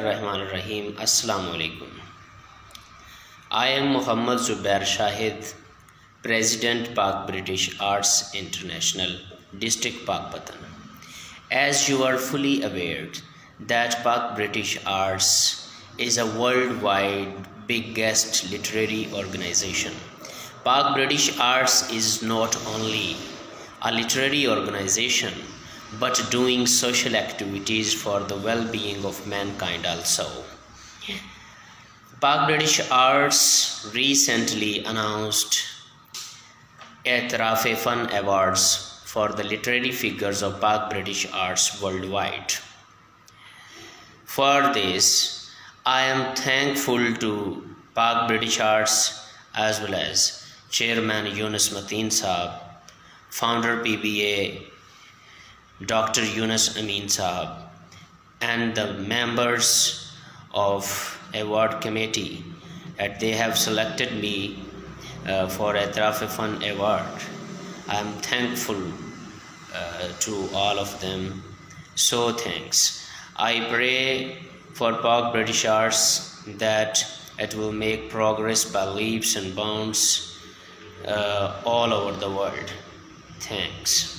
Bismillahirrahmanirrahim. Assalamu alaikum. I am Muhammad Zubair Shahid, President Pak British Arts International, District Pakpatan. As you are fully aware that Pak British Arts is a worldwide biggest literary organization. Pak British Arts is not only a literary organization but doing social activities for the well-being of mankind also. Pak British Arts recently announced Etraf-e-Fan Awards for the literary figures of Pak British Arts worldwide. For this, I am thankful to Pak British Arts as well as Chairman Yunus Mateen Saab, Founder PBA Dr. Yunus Amin Saab, and the members of award committee that they have selected me for Etraf-e-Fan award. I am thankful to all of them. So thanks. I pray for Pak British Arts that it will make progress by leaps and bounds all over the world. Thanks.